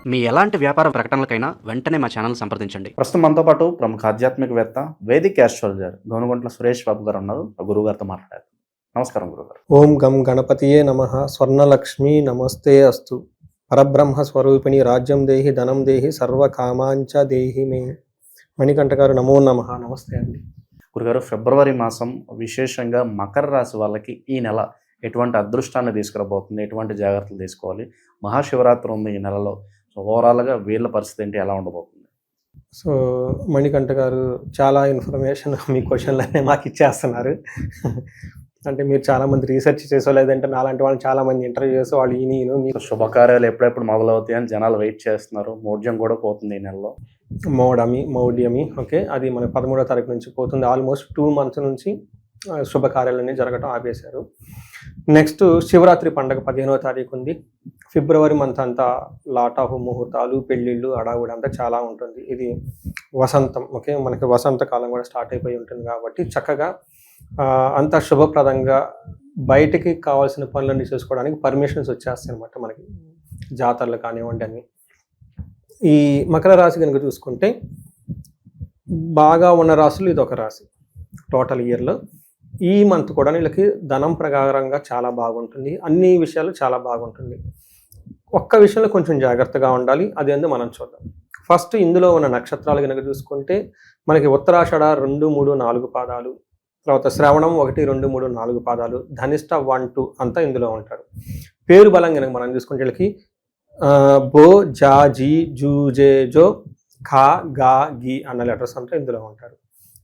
మీ ఎలాంటి వ్యాపార ప్రకటనలకైనా వెంటనే మా ఛానల్ సంప్రదించండి. ప్రస్తుతం మనతో పాటు ప్రముఖ ఆధ్యాత్మికవేత్త వేదిక్ ఆస్ట్రాలజర్ గోనుగుంట్ల సురేష్ బాబు గారు ఉన్నారు. గురువుగారితో మాట్లాడారు. నమస్కారం గురుగారు. ఓం గం గణపతియే నమః. స్వర్ణలక్ష్మి నమస్తే అస్తు. పరబ్రహ్మ స్వరూపిణి రాజ్యం దేహి ధనం దేహి సర్వకామాంచ దేహి మే. మణికంఠ గారు నమో నమః. నమస్తే అండి గురుగారు. ఫిబ్రవరి మాసం విశేషంగా మకర రాశి వాళ్ళకి ఈ నెల ఎటువంటి అదృష్టాన్ని తీసుకురాబోతుంది, ఎటువంటి జాగ్రత్తలు తీసుకోవాలి? మహాశివరాత్రి ఉంది ఈ నెలలో. సో ఓవరాల్గా వీళ్ళ పరిస్థితి ఏంటి, ఎలా ఉండబోతుంది? సో మణికంఠ గారు చాలా ఇన్ఫర్మేషన్ మీ క్వశ్చన్లనే మాకు ఇచ్చేస్తున్నారు. అంటే మీరు చాలామంది రీసెర్చ్ చేసో లేదంటే నాలాంటి వాళ్ళు చాలామంది ఇంటర్వ్యూ చేసో వాళ్ళు ఈయన మీకు శుభకార్యాలు ఎప్పుడెప్పుడు మొదలవుతాయని జనాలు వెయిట్ చేస్తున్నారు. మౌఢ్యం కూడా పోతుంది ఈ నెలలో. మౌఢ్యమి ఓకే, అది మనకి 13వ తారీఖు నుంచి పోతుంది. ఆల్మోస్ట్ 2 months నుంచి శుభకార్యాలన్నీ జరగటం ఆపేశారు. నెక్స్ట్ శివరాత్రి పండుగ 15వ తారీఖు ఉంది. ఫిబ్రవరి మంత్ అంతా లాట్ ఆఫ్ ముహూర్తాలు, పెళ్ళిళ్ళు, అడావుడి అంతా చాలా ఉంటుంది. ఇది వసంతం ఓకే, మనకి వసంత కాలం కూడా స్టార్ట్ అయిపోయి ఉంటుంది కాబట్టి చక్కగా అంత శుభప్రదంగా బయటికి కావాల్సిన పనులన్నీ చేసుకోవడానికి పర్మిషన్స్ వచ్చేస్తాయి అనమాట మనకి, జాతరలు కానివ్వండి అని. ఈ మకర రాశి కనుక చూసుకుంటే బాగా ఉన్న రాశులు ఇది ఒక రాశి టోటల్ ఇయర్లో. ఈ మంత్ కూడా వీళ్ళకి ధనం ప్రకారంగా చాలా బాగుంటుంది, అన్ని విషయాలు చాలా బాగుంటుంది. ఒక్క విషయంలో కొంచెం జాగ్రత్తగా ఉండాలి, అదేందో మనం చూద్దాం. ఫస్ట్ ఇందులో ఉన్న నక్షత్రాలు కనుక చూసుకుంటే మనకి ఉత్తరాషాఢ 2, 3, 4 పాదాలు, తర్వాత శ్రవణం 1, 2, 3, 4 పాదాలు, ధనిష్ట 1, 2 అంతా ఇందులో ఉంటారు. పేరు బలం కనుక మనం చూసుకుంటే వీళ్ళకి బో, జా, జీ, జూ, జే, జో, ఖా, గా, గి అన్న లెటర్స్ అంతా ఇందులో ఉంటారు.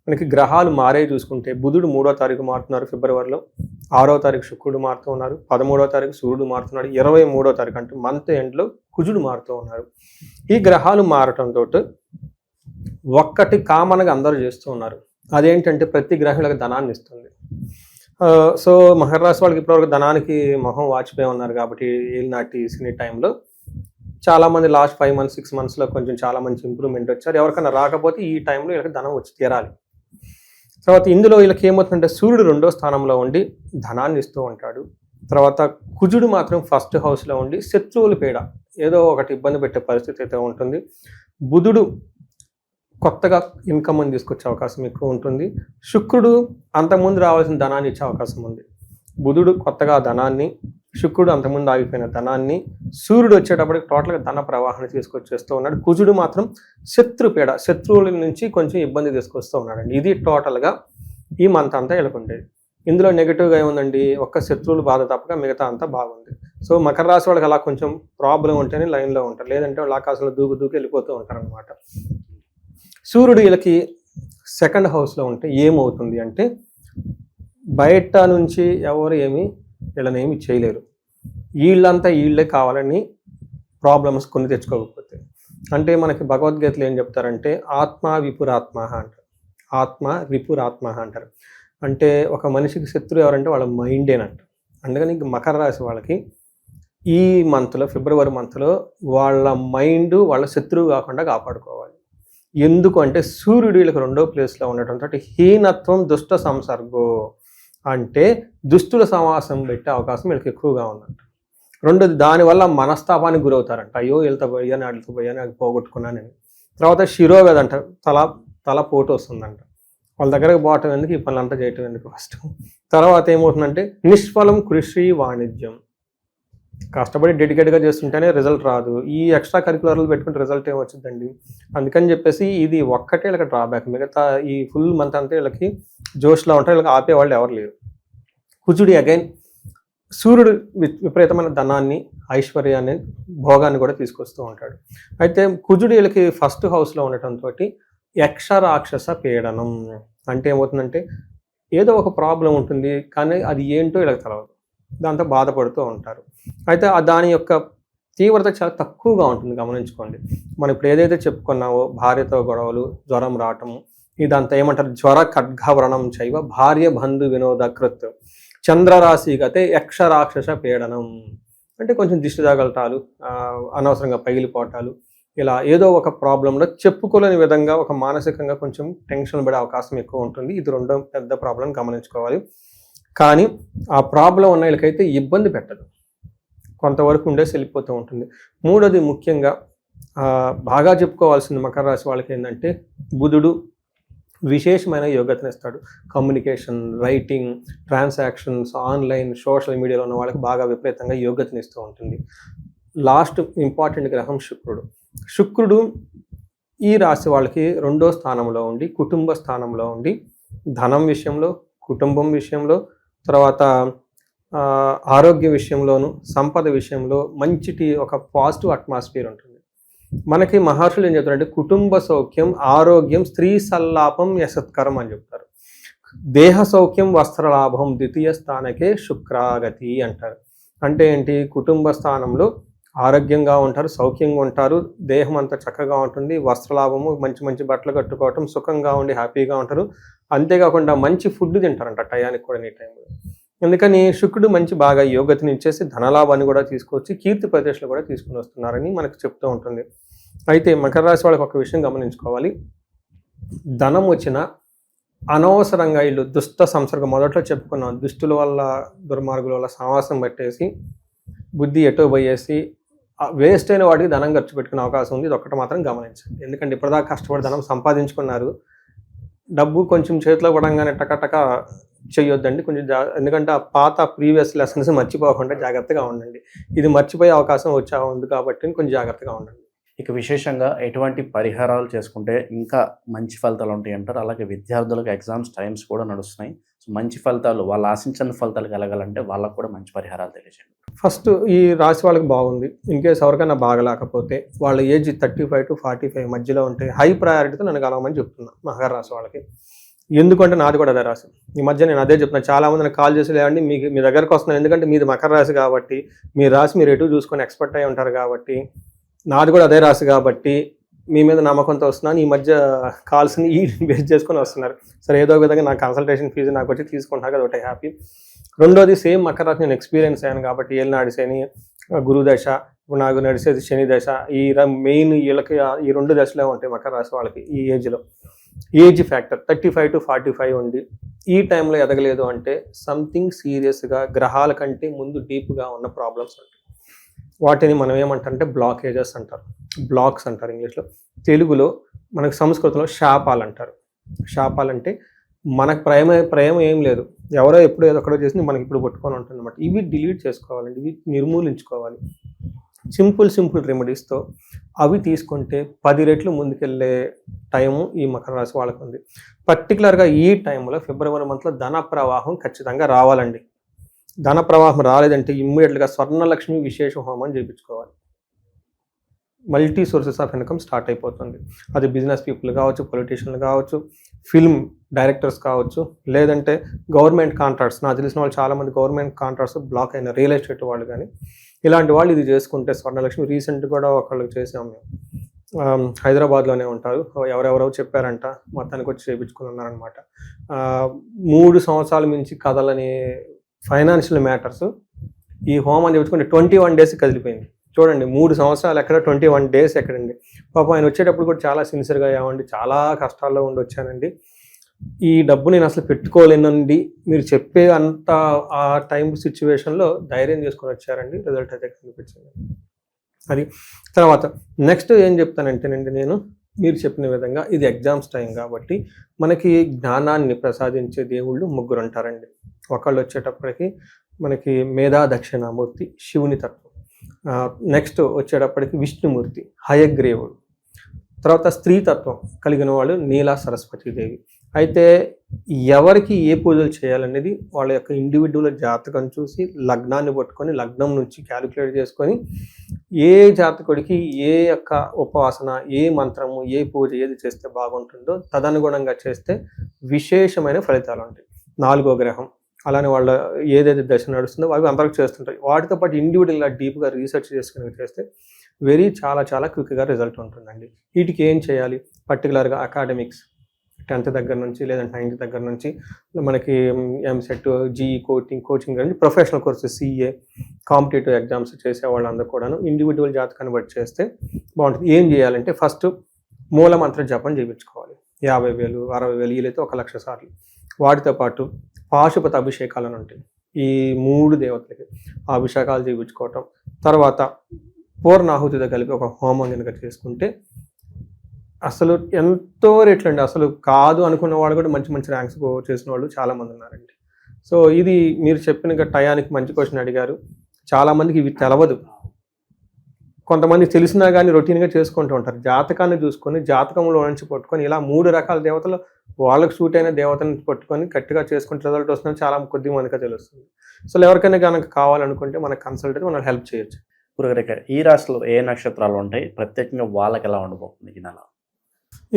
మనకి గ్రహాలు మారే చూసుకుంటే బుధుడు 3వ తారీఖు మారుతున్నారు ఫిబ్రవరిలో, 6వ తారీఖు శుక్రుడు మారుతూ ఉన్నారు, 13వ తారీఖు సూర్యుడు మారుతున్నాడు, 23వ తారీఖు అంటే మంత్ ఎండ్లో కుజుడు మారుతూ ఉన్నారు. ఈ గ్రహాలు మారటంతో ఒక్కటి కామన్గా అందరూ చేస్తూ ఉన్నారు. అదేంటంటే ప్రతి గ్రహాలకు ధనాన్ని ఇస్తుంది. సో మకర రాశి వాళ్ళకి ఇప్పటివరకు ధనానికి మొహం వాచిపోయి ఉన్నారు కాబట్టి ఏలినాటి సినీ టైంలో చాలామంది లాస్ట్ 5 months 6 monthsలో కొంచెం చాలా మంచి ఇంప్రూవ్మెంట్ వచ్చారు. ఎవరికైనా రాకపోతే ఈ టైంలో వీళ్ళకి ధనం వచ్చి తీరాలి. తర్వాత ఇందులో వీళ్ళకి ఏమవుతుందంటే సూర్యుడు 2వ స్థానంలో ఉండి ధనాన్ని ఇస్తూ ఉంటాడు. తర్వాత కుజుడు మాత్రం 1st హౌస్లో ఉండి శత్రువుల పీడ ఏదో ఒకటి ఇబ్బంది పెట్టే పరిస్థితి అయితే ఉంటుంది. బుధుడు కొత్తగా ఇన్కమ్ అని తీసుకొచ్చే అవకాశం ఎక్కువ ఉంటుంది. శుక్రుడు అంతకుముందు రావాల్సిన ధనాన్ని ఇచ్చే అవకాశం ఉంది. బుధుడు కొత్తగా ధనాన్ని, శుక్రుడు అంతకుముందు ఆగిపోయిన ధనాన్ని, సూర్యుడు వచ్చేటప్పటికి టోటల్గా ధన ప్రవాహాన్ని తీసుకొచ్చేస్తూ ఉన్నాడు. కుజుడు మాత్రం శత్రుపీడ, శత్రువుల నుంచి కొంచెం ఇబ్బంది తీసుకొస్తూ ఉన్నాడండి. ఇది టోటల్గా ఈ మంత్ అంతా వెళ్ళకుండేది. ఇందులో నెగిటివ్గా ఏముందండి, ఒక్క శత్రువులు బాధ తప్పక మిగతా అంతా బాగుంది. సో మకర రాశి వాళ్ళకి అలా కొంచెం ప్రాబ్లం ఉంటేనే లైన్లో ఉంటారు, లేదంటే వాళ్ళు ఆకాశంలో దూకి వెళ్ళిపోతూ ఉంటారు అనమాట. సూర్యుడు వీళ్ళకి 2nd హౌస్లో ఉంటే ఏమవుతుంది అంటే బయట నుంచి ఎవరు వీళ్ళని ఏమి చేయలేరు. వీళ్ళంతా వీళ్ళే కావాలని ప్రాబ్లమ్స్ కొన్ని తెచ్చుకోకపోతే. అంటే మనకి భగవద్గీతలు ఏం చెప్తారంటే ఆత్మ విపురాత్మ అంటారు, ఆత్మ విపురాత్మ అంటారు. అంటే ఒక మనిషికి శత్రువు ఎవరంటే వాళ్ళ మైండేనంట. అందుకని మకర రాశి వాళ్ళకి ఈ మంత్లో, ఫిబ్రవరి మంత్లో వాళ్ళ మైండ్ వాళ్ళ శత్రువు కాకుండా కాపాడుకోవాలి. ఎందుకు అంటే సూర్యుడు వీళ్ళకి 2వ ప్లేస్లో ఉండటంతో హీనత్వం దుష్ట సంసర్గో అంటే దుష్టుల సమాసం పెట్టే అవకాశం వీళ్ళకి ఎక్కువగా ఉందంట. రెండోది దానివల్ల మనస్తాపానికి గురవుతారంట. అయ్యో వెళ్తా పోయాను, అడితో పోయాను, అది పోగొట్టుకున్నాను. తర్వాత శిరోవేద అంట, తల పోటు వస్తుందంట. వాళ్ళ దగ్గరకు పోవటం ఎందుకు, ఈ పనులంతా చేయటం ఎందుకు ఫస్ట్. తర్వాత ఏమవుతుందంటే నిష్ఫలం కృషి వాణిజ్యం, కష్టపడి డెడికేట్గా చేస్తుంటేనే రిజల్ట్ రాదు. ఈ ఎక్స్ట్రా కరికులర్లు పెట్టుకుంటే రిజల్ట్ ఏమొచ్చిందండి. అందుకని చెప్పేసి ఇది ఒక్కటే వీళ్ళకి డ్రాబ్యాక్. మిగతా ఈ ఫుల్ మంత్ అంతా వీళ్ళకి జోష్లో ఉంటారు, వీళ్ళకి ఆపేవాళ్ళు ఎవరు లేరు. కుజుడి అగైన్ సూర్యుడు విపరీతమైన ధనాన్ని, ఐశ్వర్యాన్ని, భోగాన్ని కూడా తీసుకొస్తూ ఉంటాడు. అయితే కుజుడు వీళ్ళకి 1st హౌస్లో ఉండటంతో యక్ష రాక్షస పీడనం అంటే ఏమవుతుందంటే ఏదో ఒక ప్రాబ్లం ఉంటుంది కానీ అది ఏంటో వీళ్ళకి తెలవదు, దాంతో బాధపడుతూ ఉంటారు. అయితే దాని యొక్క తీవ్రత చాలా తక్కువగా ఉంటుంది, గమనించుకోండి. మనం ఇప్పుడు ఏదైతే చెప్పుకున్నావో భార్యతో గొడవలు, జ్వరం రావటము, ఇదంతా ఏమంటారు జ్వర ఖడ్గవ్రణం చైవ భార్య బంధు వినోదకృత్ చంద్రరాశి గతే యక్ష రాక్షస పీడనం అంటే కొంచెం దిష్టి తగలటాలు, అనవసరంగా పగిలిపోవటాలు, ఇలా ఏదో ఒక ప్రాబ్లంలో చెప్పుకోలేని విధంగా ఒక మానసికంగా కొంచెం టెన్షన్ పడే అవకాశం ఎక్కువ ఉంటుంది. ఇది 2వ పెద్ద ప్రాబ్లం గమనించుకోవాలి. కానీ ఆ ప్రాబ్లం ఉన్న వీళ్ళకైతే ఇబ్బంది పెట్టదు, కొంతవరకు ఉండేసి వెళ్ళిపోతూ ఉంటుంది. మూడోది ముఖ్యంగా బాగా చెప్పుకోవాల్సింది మకర రాశి వాళ్ళకి ఏంటంటే బుధుడు విశేషమైన యోగ్యతను ఇస్తాడు. Communication, writing, transactions, online, social మీడియాలో ఉన్న వాళ్ళకి బాగా విపరీతంగా యోగ్యతను ఇస్తూ ఉంటుంది. లాస్ట్ ఇంపార్టెంట్ గ్రహం శుక్రుడు. శుక్రుడు ఈ రాశి వాళ్ళకి 2వ స్థానంలో ఉండి, కుటుంబ స్థానంలో ఉండి, ధనం విషయంలో, కుటుంబం విషయంలో, తర్వాత ఆరోగ్య విషయంలోను, సంపద విషయంలో ఒక పాజిటివ్ అట్మాస్ఫియర్ ఉంటుంది. మనకి మహర్షులు ఏం చెప్తారంటే కుటుంబ సౌఖ్యం, ఆరోగ్యం, స్త్రీ సల్లాపం, యశత్కరం అని చెప్తారు. దేహ సౌఖ్యం, వస్త్రలాభం, ద్వితీయ స్థానకే శుక్రాగతి అంటారు. అంటే ఏంటి? కుటుంబ స్థానంలో ఆరోగ్యంగా ఉంటారు, సౌఖ్యంగా ఉంటారు, దేహం అంతా చక్కగా ఉంటుంది, వస్త్రలాభము, మంచి మంచి బట్టలు కట్టుకోవటం, సుఖంగా ఉండి హ్యాపీగా ఉంటారు. అంతేకాకుండా మంచి ఫుడ్ తింటారంట టయానికి కూడా ఈ టైంలో. అందుకని శుక్రుడు బాగా యోగ్యతని ఇచ్చేసి ధనలాభాన్ని కూడా తీసుకొచ్చి కీర్తి ప్రదేశాలు కూడా తీసుకుని వస్తున్నారని మనకు చెప్తూ ఉంటుంది. అయితే మకర రాశి వాళ్ళకి ఒక విషయం గమనించుకోవాలి. ధనం వచ్చిన అనవసరంగా వీళ్ళు దుష్ట సంసర్గం, మొదట్లో చెప్పుకున్నాం, దుష్టుల వల్ల, దుర్మార్గుల వల్ల సమాసం పట్టేసి బుద్ధి ఎటో పోయేసి వేస్ట్ అయిన వాటికి ధనం ఖర్చు పెట్టుకునే అవకాశం ఉంది. ఇది ఒక్కటి మాత్రం గమనించండి. ఎందుకంటే ఇప్పటిదాకా కష్టపడి ధనం సంపాదించుకున్నారు, డబ్బు కొంచెం చేతిలో పడంగానే టక చేయొద్దండి. కొంచెం ఎందుకంటే ఆ పాత ప్రీవియస్ లెసన్స్ మర్చిపోకుండా జాగ్రత్తగా ఉండండి. ఇది మర్చిపోయే అవకాశం ఉంది కాబట్టి కొంచెం జాగ్రత్తగా ఉండండి. ఇక విశేషంగా ఎటువంటి పరిహారాలు చేసుకుంటే ఇంకా మంచి ఫలితాలు ఉంటాయి అంటారు? అలాగే విద్యార్థులకు ఎగ్జామ్స్ టైమ్స్ కూడా నడుస్తున్నాయి. సో మంచి ఫలితాలు, వాళ్ళు ఆశించిన ఫలితాలు కలగాలంటే వాళ్ళకు కూడా మంచి పరిహారాలు తెలియజేయండి. ఫస్ట్ ఈ రాశి వాళ్ళకి బాగుంది. ఇన్ కేసు ఎవరికైనా బాగలేకపోతే వాళ్ళ ఏజ్ 35 to 45 మధ్యలో ఉంటే హై ప్రయారిటీతో నన్ను కలవమని చెప్తున్నా మకర రాశి వాళ్ళకి. ఎందుకంటే నాది కూడా అదే రాశి. ఈ మధ్య నేను అదే చెప్తున్నా. చాలా మంది నాకు కాల్ చేసి లేదండి మీ దగ్గరకు వస్తున్నాను, ఎందుకంటే మీది మకర రాశి కాబట్టి, మీ రాశి మీరు ఎటు చూసుకొని ఎక్స్పర్ట్ అయి ఉంటారు కాబట్టి, నాది కూడా అదే రాశి కాబట్టి మీ మీద నమ్మకంతో వస్తున్నాను. ఈ మధ్య కాల్స్ని ఈ బేస్ చేసుకొని వస్తున్నారు. సరే, ఏదో విధంగా నా కన్సల్టేషన్ ఫీజు నాకు వచ్చి తీసుకుంటాను కదా, ఒకటే హ్యాపీ. రెండోది సేమ్ మకర రాశి నేను ఎక్స్పీరియన్స్ అయ్యాను కాబట్టి, ఏళ్ళనాడు శని, గురు దశ, ఇప్పుడు నాకు నడిచేది శని దశ, మెయిన్ వీళ్ళకి ఈ 2 దశలే ఉంటాయి మకర రాశి వాళ్ళకి. ఈ ఏజ్లో ఏజ్ ఫ్యాక్టర్ 35 to 45 ఉంది. ఈ టైంలో ఎదగలేదు అంటే సంథింగ్ సీరియస్గా గ్రహాల కంటే ముందు డీప్గా ఉన్న ప్రాబ్లమ్స్ ఉంటాయి. వాటిని మనం ఏమంటారంటే బ్లాకేజెస్ అంటారు, బ్లాక్స్ అంటారు ఇంగ్లీష్లో. తెలుగులో మనకు సంస్కృతంలో శాపాలు అంటారు. శాపాలంటే మనకు ప్రేమ ఏం లేదు, ఎవరో ఎప్పుడో ఏదో ఒకడో చేసి మనకి ఇప్పుడు పట్టుకొని ఉంటుంది అనమాట. ఇవి డిలీట్ చేసుకోవాలండి, ఇవి నిర్మూలించుకోవాలి. సింపుల్ రెమెడీస్తో అవి తీసుకుంటే 10 రెట్లు ముందుకెళ్ళే టైము ఈ మకర రాశి వాళ్ళకు ఉంది. పర్టికులర్గా ఈ టైంలో ఫిబ్రవరి మంత్లో ధన ప్రవాహం ఖచ్చితంగా రావాలండి. ధన ప్రవాహం రాలేదంటే ఇమ్మీడియట్గా స్వర్ణలక్ష్మి విశేష హోమం చేయించుకోవాలి. Multi sources of income start అయిపోతుంది. అది బిజినెస్ పీపుల్ కావచ్చు, పొలిటీషియన్లు కావచ్చు, ఫిల్మ్ డైరెక్టర్స్ కావచ్చు, లేదంటే గవర్నమెంట్ కాంట్రాక్ట్స్. నాకు తెలిసిన వాళ్ళు చాలామంది గవర్నమెంట్ కాంట్రాక్ట్స్ బ్లాక్ అయిన రియల్ ఎస్టేట్ వాళ్ళు కానీ, ఇలాంటి వాళ్ళు ఇది చేసుకుంటే స్వర్ణలక్ష్మి. రీసెంట్ కూడా ఒకళ్ళకి చేసాం మేము, హైదరాబాద్లోనే ఉంటారు, ఎవరెవరో చెప్పారంట, మొత్తానికి వచ్చి చేయించుకుని ఉన్నారనమాట. 3 సంవత్సరాల మించి కదలని ఫైనాన్షియల్ మ్యాటర్స్ ఈ హోమం చేయించుకుంటే 21 days కదిలిపోయింది. చూడండి, 3 సంవత్సరాలు ఎక్కడ, 21 days ఎక్కడండి. పాపం ఆయన వచ్చేటప్పుడు కూడా చాలా సిన్సియర్గా ఏమండి, చాలా కష్టాల్లో ఉండి వచ్చానండి, ఈ డబ్బు నేను అసలు పెట్టుకోలేనండి, మీరు చెప్పే అంత ఆ టైం సిచ్యువేషన్లో ధైర్యం చేసుకొని వచ్చారండి, రిజల్ట్ అయితే కనిపించింది. అది తర్వాత నెక్స్ట్ ఏం చెప్తానంటేనండి, నేను మీరు చెప్పిన విధంగా ఇది ఎగ్జామ్స్ టైం కాబట్టి మనకి జ్ఞానాన్ని ప్రసాదించే దేవుళ్ళు 3 ఉంటారండి. ఒకళ్ళు వచ్చేటప్పటికి మనకి మేధా దక్షిణామూర్తి, శివుని తత్వం. నెక్స్ట్ వచ్చేటప్పటికి విష్ణుమూర్తి, హయగ్రీవుడు. తర్వాత స్త్రీతత్వం కలిగిన వాళ్ళు నీలా సరస్వతీదేవి. అయితే ఎవరికి ఏ పూజలు చేయాలనేది వాళ్ళ యొక్క ఇండివిజువల్ జాతకం చూసి, లగ్నాన్ని పట్టుకొని, లగ్నం నుంచి క్యాలిక్యులేట్ చేసుకొని, ఏ జాతకుడికి ఏ యొక్క ఉపవాసన, ఏ మంత్రము, ఏ పూజ ఏది చేస్తే బాగుంటుందో తదనుగుణంగా చేస్తే విశేషమైన ఫలితాలు ఉంటాయి. 4వ గ్రహం అలానే వాళ్ళ ఏదైతే దశ నడుస్తుందో అవి అందరికి చేస్తుంటాయి. వాటితో పాటు ఇండివిజువల్గా డీప్గా రీసెర్చ్ చేసుకుని చేస్తే చాలా క్విక్గా రిజల్ట్ ఉంటుందండి. వీటికి ఏం చేయాలి? పర్టికులర్గా అకాడమిక్స్ 10th దగ్గర నుంచి లేదంటే 9th దగ్గర నుంచి మనకి ఎంసెట్, జీఈ కోచింగ్ నుంచి professional courses, CA, competitive exams చేసే వాళ్ళందరూ కూడాను ఇండివిజువల్ జాతకాన్ని బట్టి చేస్తే బాగుంటుంది. ఏం చేయాలంటే ఫస్ట్ మూలమంత్ర జపం చేయించుకోవాలి. 50,000, 60,000 వీలైతే 1,00,000 సార్లు. వాటితో పాటు పాశుపత అభిషేకాలను ఉంటాయి. ఈ 3 దేవతలకి అభిషేకాలు చేయించుకోవటం. తర్వాత పూర్ణాహుతితో కలిపి ఒక హోమం కనుక చేసుకుంటే అసలు ఎంతో రేట్లు అండి. అసలు కాదు అనుకున్న వాళ్ళు కూడా మంచి మంచి ర్యాంక్స్ చేసిన వాళ్ళు చాలామంది ఉన్నారండి. సో ఇది మీరు చెప్పిన టయానికి మంచి క్వశ్చన్ అడిగారు. చాలామందికి ఇవి తెలవదు. కొంతమంది తెలిసినా కానీ రొటీన్గా చేసుకుంటూ ఉంటారు. జాతకాన్ని చూసుకొని జాతకంలో నుంచి పట్టుకొని ఇలా 3 రకాల దేవతలు వాళ్ళకి సూట్ అయిన దేవతని పట్టుకొని గట్టిగా చేసుకుంటే రిజల్ట్ వస్తుందని చాలా కొద్ది మందిగా తెలుస్తుంది. సో ఎవరికైనా కనుక కావాలనుకుంటే మనకు కన్సల్ట్ మనం హెల్ప్ చేయొచ్చు. గురుగారు, ఈ రాశిలో ఏ నక్షత్రాలు ఉంటాయి, ప్రత్యేకంగా వాళ్ళకి ఎలా ఉండబోతుంది ఈ నెల?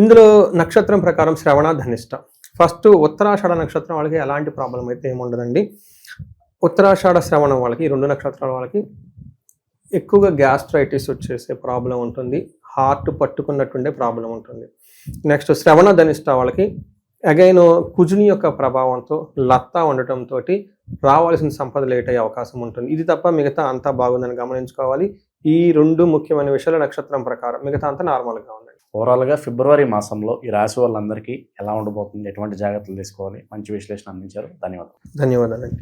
ఇందులో నక్షత్రం ప్రకారం శ్రవణ, ధనిష్ట. ఫస్ట్ ఉత్తరాషాఢ నక్షత్రం వాళ్ళకి ఎలాంటి ప్రాబ్లం అయితే ఏముండదండి. ఉత్తరాషాఢ, శ్రవణం వాళ్ళకి, ఈ 2 నక్షత్రాల వాళ్ళకి ఎక్కువగా గ్యాస్ట్రైటిస్ వచ్చేసే ప్రాబ్లం ఉంటుంది. హార్ట్ పట్టుకున్నట్టుండే ప్రాబ్లం ఉంటుంది. నెక్స్ట్ శ్రవణ, ధనిష్ట వాళ్ళకి అగైన్ కుజుని యొక్క ప్రభావంతో లత్తా ఉండటంతో రావాల్సిన సంపద లేట్ అయ్యే అవకాశం ఉంటుంది. ఇది తప్ప మిగతా అంతా బాగుందని గమనించుకోవాలి. ఈ 2 ముఖ్యమైన విషయాలు నక్షత్రం ప్రకారం, మిగతా అంతా నార్మల్గా ఉందండి. ఓవరాల్గా ఫిబ్రవరి మాసంలో ఈ రాశి వాళ్ళందరికీ ఎలా ఉండబోతుంది, ఎటువంటి జాగ్రత్తలు తీసుకోవాలి, మంచి విశ్లేషణ అందించారు. ధన్యవాదాలు. ధన్యవాదాలండి.